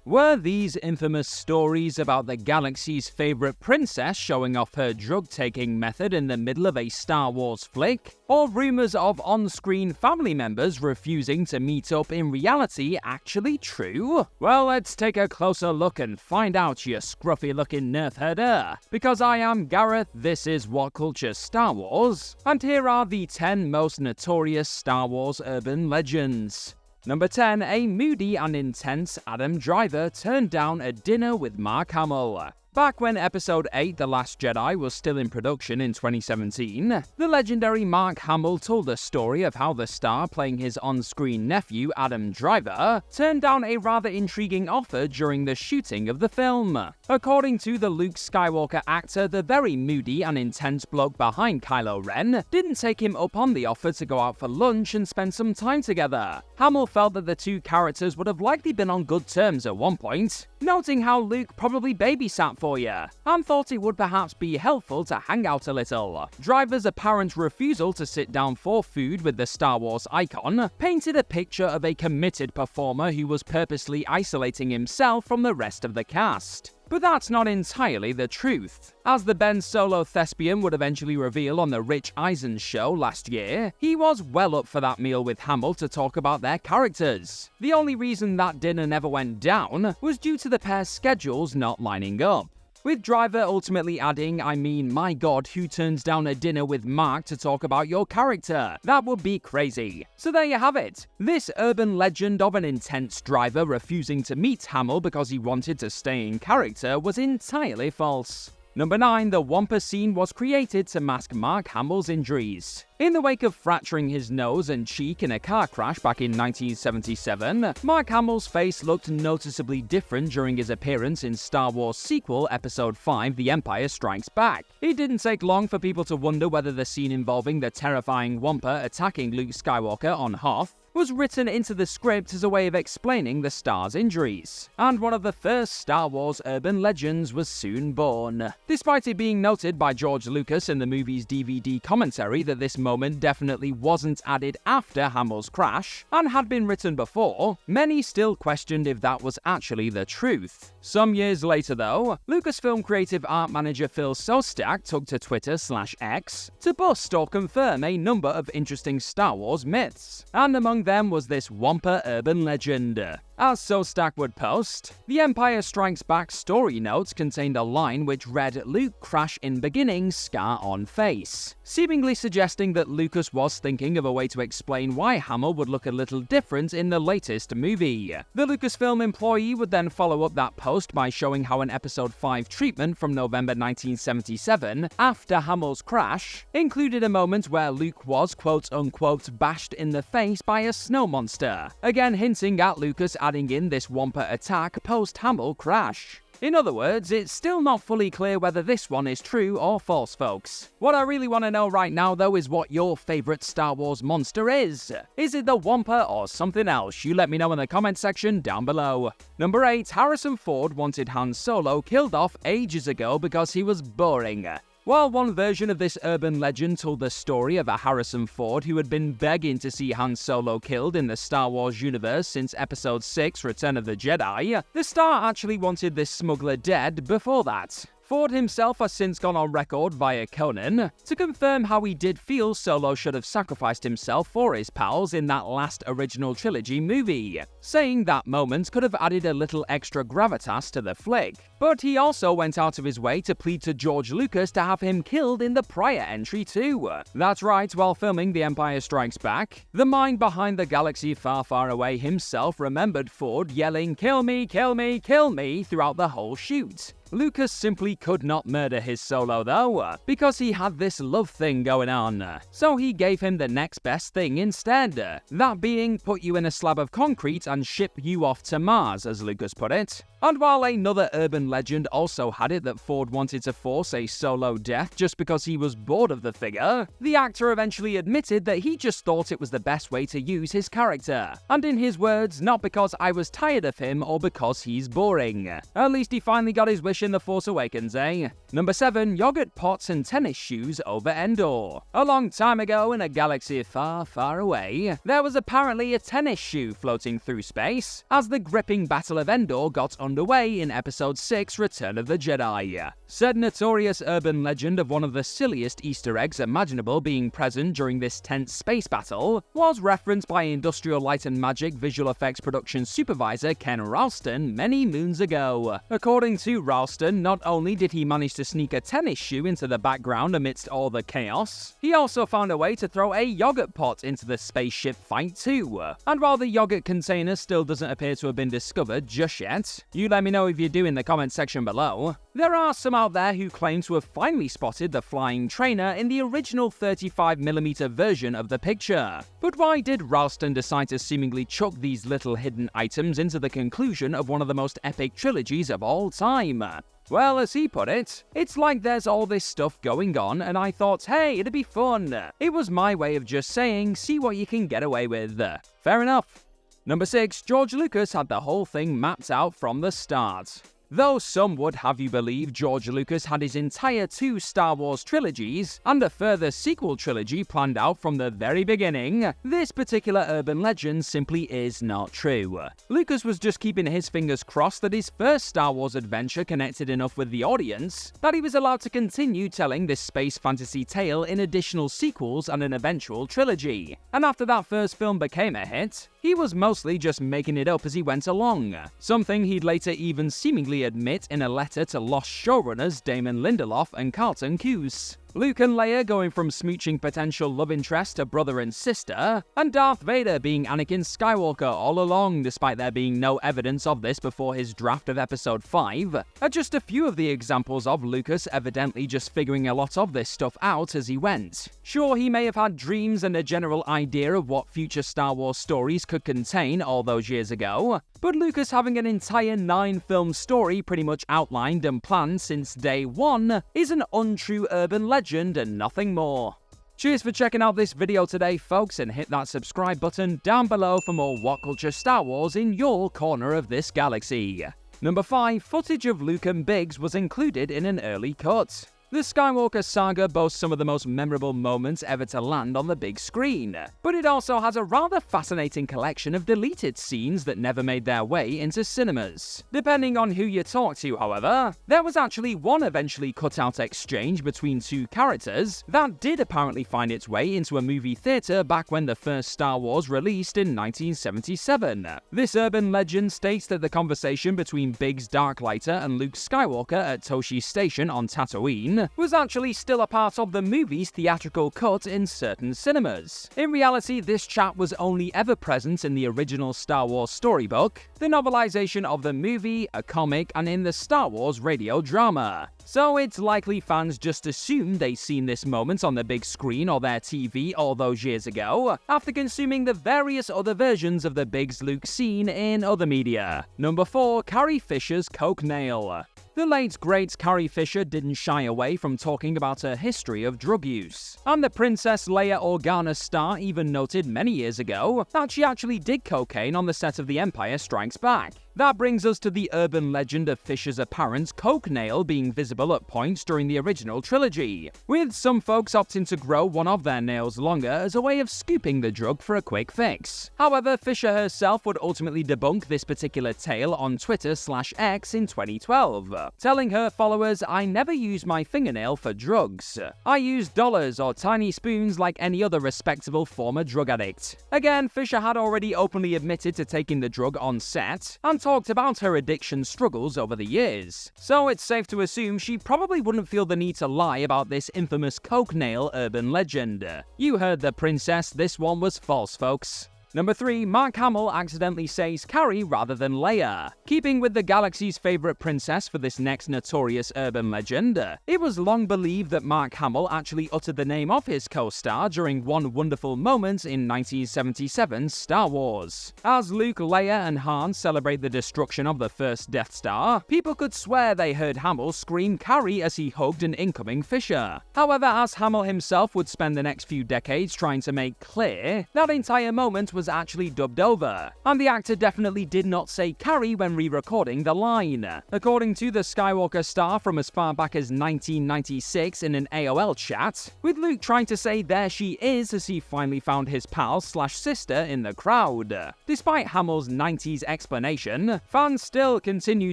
Were these infamous stories about the galaxy's favorite princess showing off her drug-taking method in the middle of a Star Wars flick? Or rumors of on-screen family members refusing to meet up in reality actually true? Well, let's take a closer look and find out, you scruffy-looking nerfherder. Because I am Gareth, this is What Culture Star Wars, and here are the 10 most notorious Star Wars urban legends. Number 10, a moody and intense Adam Driver turned down a dinner with Mark Hamill. Back when Episode 8 The Last Jedi was still in production in 2017, the legendary Mark Hamill told a story of how the star playing his on-screen nephew Adam Driver turned down a rather intriguing offer during the shooting of the film. According to the Luke Skywalker actor, the very moody and intense bloke behind Kylo Ren didn't take him up on the offer to go out for lunch and spend some time together. Hamill felt that the two characters would have likely been on good terms at one point, noting how Luke probably babysat for you, and thought it would perhaps be helpful to hang out a little. Driver's apparent refusal to sit down for food with the Star Wars icon painted a picture of a committed performer who was purposely isolating himself from the rest of the cast. But that's not entirely the truth. As the Ben Solo thespian would eventually reveal on the Rich Eisen show last year, he was well up for that meal with Hamill to talk about their characters. The only reason that dinner never went down was due to the pair's schedules not lining up, with Driver ultimately adding, "I mean, my god, who turns down a dinner with Mark to talk about your character? That would be crazy." So there you have it. This urban legend of an intense Driver refusing to meet Hamill because he wanted to stay in character was entirely false. Number 9, the Wampa scene was created to mask Mark Hamill's injuries. In the wake of fracturing his nose and cheek in a car crash back in 1977, Mark Hamill's face looked noticeably different during his appearance in Star Wars sequel Episode 5 The Empire Strikes Back. It didn't take long for people to wonder whether the scene involving the terrifying Wampa attacking Luke Skywalker on Hoth was written into the script as a way of explaining the star's injuries. And one of the first Star Wars urban legends was soon born. Despite it being noted by George Lucas in the movie's DVD commentary that this moment definitely wasn't added after Hamill's crash, and had been written before, many still questioned if that was actually the truth. Some years later though, Lucasfilm creative art manager Phil Szostak took to Twitter/X to bust or confirm a number of interesting Star Wars myths, and among them was this Wampa urban legend. As Szostak would post, The Empire Strikes Back story notes contained a line which read, "Luke crash in beginning, scar on face," seemingly suggesting that Lucas was thinking of a way to explain why Hamill would look a little different in the latest movie. The Lucasfilm employee would then follow up that post by showing how an Episode 5 treatment from November 1977, after Hamill's crash, included a moment where Luke was quote-unquote bashed in the face by a snow monster, again hinting at Lucas adding in this Wampa attack post-Hamill crash. In other words, it's still not fully clear whether this one is true or false, folks. What I really want to know right now, though, is what your favourite Star Wars monster is. Is it the Wampa or something else? You let me know in the comment section down below. Number 8, Harrison Ford wanted Han Solo killed off ages ago because he was boring. While one version of this urban legend told the story of a Harrison Ford who had been begging to see Han Solo killed in the Star Wars universe since Episode 6 Return of the Jedi, the star actually wanted this smuggler dead before that. Ford himself has since gone on record via Conan to confirm how he did feel Solo should have sacrificed himself for his pals in that last original trilogy movie, saying that moment could have added a little extra gravitas to the flick. But he also went out of his way to plead to George Lucas to have him killed in the prior entry too. That's right, while filming The Empire Strikes Back, the mind behind the galaxy far, far away himself remembered Ford yelling, "Kill me, kill me, kill me," throughout the whole shoot. Lucas simply could not murder his Solo though, because he had this love thing going on. So he gave him the next best thing instead, that being put you in a slab of concrete and ship you off to Mars, as Lucas put it. And while another urban legend also had it that Ford wanted to force a Solo death just because he was bored of the figure, the actor eventually admitted that he just thought it was the best way to use his character. And in his words, "Not because I was tired of him or because he's boring." At least he finally got his wish in The Force Awakens, eh? Number 7. Yogurt pots and tennis shoes over Endor. A long time ago in a galaxy far, far away, there was apparently a tennis shoe floating through space as the gripping Battle of Endor got underway in Episode 6 Return of the Jedi. Said notorious urban legend of one of the silliest Easter eggs imaginable being present during this tense space battle was referenced by Industrial Light and Magic visual effects production supervisor Ken Ralston many moons ago. According to Ralston, not only did he manage to sneak a tennis shoe into the background amidst all the chaos, he also found a way to throw a yogurt pot into the spaceship fight too. And while the yogurt container still doesn't appear to have been discovered just yet, you let me know if you do in the comment section below, there are some out there who claim to have finally spotted the flying trainer in the original 35mm version of the picture. But why did Ralston decide to seemingly chuck these little hidden items into the conclusion of one of the most epic trilogies of all time? Well, as he put it, it's like there's all this stuff going on and I thought, hey, it'd be fun. It was my way of just saying, see what you can get away with. Fair enough. Number 6. George Lucas had the whole thing mapped out from the start. Though some would have you believe George Lucas had his entire 2 Star Wars trilogies and a further sequel trilogy planned out from the very beginning, this particular urban legend simply is not true. Lucas was just keeping his fingers crossed that his first Star Wars adventure connected enough with the audience that he was allowed to continue telling this space fantasy tale in additional sequels and an eventual trilogy. And after that first film became a hit, he was mostly just making it up as he went along, something he'd later even seemingly admit in a letter to lost showrunners Damon Lindelof and Carlton Cuse. Luke and Leia going from smooching potential love interest to brother and sister, and Darth Vader being Anakin Skywalker all along despite there being no evidence of this before his draft of Episode 5, are just a few of the examples of Lucas evidently just figuring a lot of this stuff out as he went. Sure, he may have had dreams and a general idea of what future Star Wars stories could contain all those years ago, but Lucas having an entire 9-film story pretty much outlined and planned since day one is an untrue urban legend and nothing more. Cheers for checking out this video today, folks, and hit that subscribe button down below for more What Culture Star Wars in your corner of this galaxy. Number 5. Footage of Luke and Biggs was included in an early cut. The Skywalker saga boasts some of the most memorable moments ever to land on the big screen, but it also has a rather fascinating collection of deleted scenes that never made their way into cinemas. Depending on who you talk to, however, there was actually one eventually cut out exchange between 2 characters that did apparently find its way into a movie theater back when the first Star Wars released in 1977. This urban legend states that the conversation between Biggs Darklighter and Luke Skywalker at Toshi Station on Tatooine was actually still a part of the movie's theatrical cut in certain cinemas. In reality, this chat was only ever present in the original Star Wars storybook, the novelization of the movie, a comic, and in the Star Wars radio drama. So it's likely fans just assumed they'd seen this moment on the big screen or their TV all those years ago, after consuming the various other versions of the Biggs Luke scene in other media. Number 4. Carrie Fisher's coke nail. The late great Carrie Fisher didn't shy away from talking about her history of drug use, and the Princess Leia Organa star even noted many years ago that she actually did cocaine on the set of The Empire Strikes Back. That brings us to the urban legend of Fisher's apparent coke nail being visible at points during the original trilogy, with some folks opting to grow one of their nails longer as a way of scooping the drug for a quick fix. However, Fisher herself would ultimately debunk this particular tale on Twitter/X in 2012, telling her followers, "I never use my fingernail for drugs. I use dollars or tiny spoons like any other respectable former drug addict." Again, Fisher had already openly admitted to taking the drug on set, and talked about her addiction struggles over the years, so it's safe to assume she probably wouldn't feel the need to lie about this infamous coke nail urban legend. You heard the princess, this one was false, folks. Number 3. Mark Hamill accidentally says Carrie rather than Leia. Keeping with the galaxy's favorite princess for this next notorious urban legend, it was long believed that Mark Hamill actually uttered the name of his co-star during one wonderful moment in 1977's Star Wars. As Luke, Leia, and Han celebrate the destruction of the first Death Star, people could swear they heard Hamill scream Carrie as he hugged an incoming Fisher. However, as Hamill himself would spend the next few decades trying to make clear, that entire moment was was actually dubbed over, and the actor definitely did not say Carrie when re-recording the line. According to the Skywalker star from as far back as 1996 in an AOL chat, with Luke trying to say there she is as he finally found his pal/sister in the crowd. Despite Hamill's 90s explanation, fans still continue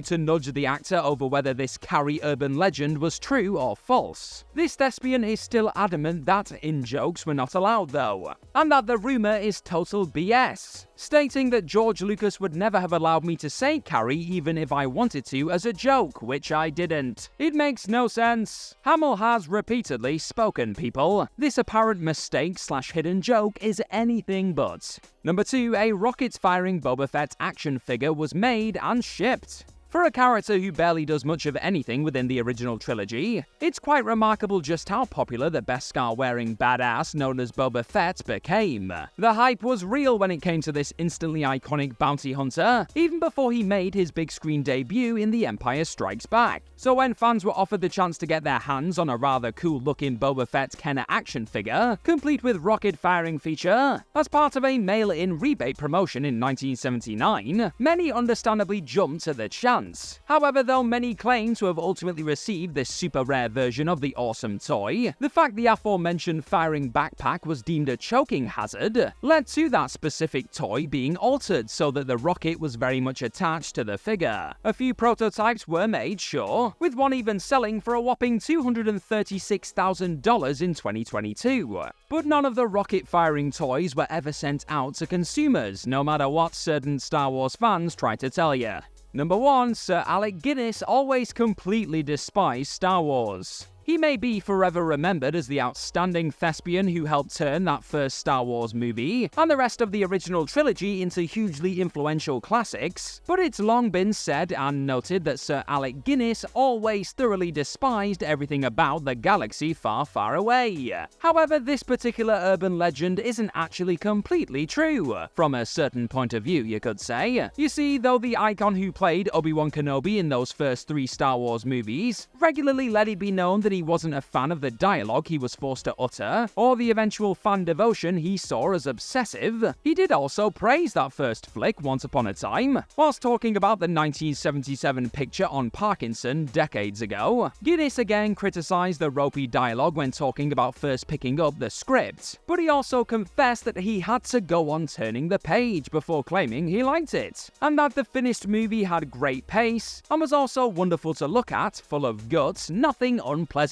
to nudge the actor over whether this Carrie urban legend was true or false. This thespian is still adamant that in-jokes were not allowed though, and that the rumor is total BS, stating that George Lucas would never have allowed me to say Carrie even if I wanted to as a joke, which I didn't. It makes no sense. Hamill has repeatedly spoken, people. This apparent mistake/hidden joke is anything but. Number 2, a rocket-firing Boba Fett action figure was made and shipped. For a character who barely does much of anything within the original trilogy, it's quite remarkable just how popular the Beskar-wearing badass known as Boba Fett became. The hype was real when it came to this instantly iconic bounty hunter, even before he made his big screen debut in The Empire Strikes Back. So when fans were offered the chance to get their hands on a rather cool-looking Boba Fett Kenner action figure, complete with rocket-firing feature, as part of a mail-in rebate promotion in 1979, many understandably jumped at the chance. However, though many claim to have ultimately received this super rare version of the awesome toy, the fact the aforementioned firing backpack was deemed a choking hazard led to that specific toy being altered so that the rocket was very much attached to the figure. A few prototypes were made, sure, with one even selling for a whopping $236,000 in 2022. But none of the rocket-firing toys were ever sent out to consumers, no matter what certain Star Wars fans try to tell you. Number 1, Sir Alec Guinness always completely despised Star Wars. He may be forever remembered as the outstanding thespian who helped turn that first Star Wars movie and the rest of the original trilogy into hugely influential classics, but it's long been said and noted that Sir Alec Guinness always thoroughly despised everything about the galaxy far, far away. However, this particular urban legend isn't actually completely true, from a certain point of view, you could say. You see, though the icon who played Obi-Wan Kenobi in those first 3 Star Wars movies regularly let it be known that he wasn't a fan of the dialogue he was forced to utter, or the eventual fan devotion he saw as obsessive, he did also praise that first flick Once Upon a Time, whilst talking about the 1977 picture on Parkinson decades ago. Guinness again criticised the ropey dialogue when talking about first picking up the script, but he also confessed that he had to go on turning the page before claiming he liked it, and that the finished movie had great pace, and was also wonderful to look at, full of guts, nothing unpleasant.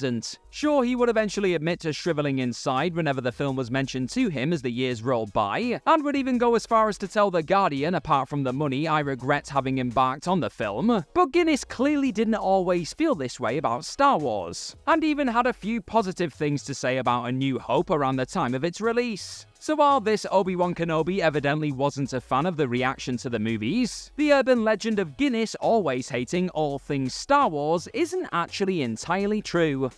Sure, he would eventually admit to shriveling inside whenever the film was mentioned to him as the years rolled by, and would even go as far as to tell The Guardian, apart from the money, I regret having embarked on the film. But Guinness clearly didn't always feel this way about Star Wars, and even had a few positive things to say about A New Hope around the time of its release. So while this Obi-Wan Kenobi evidently wasn't a fan of the reaction to the movies, the urban legend of Guinness always hating all things Star Wars isn't actually entirely true.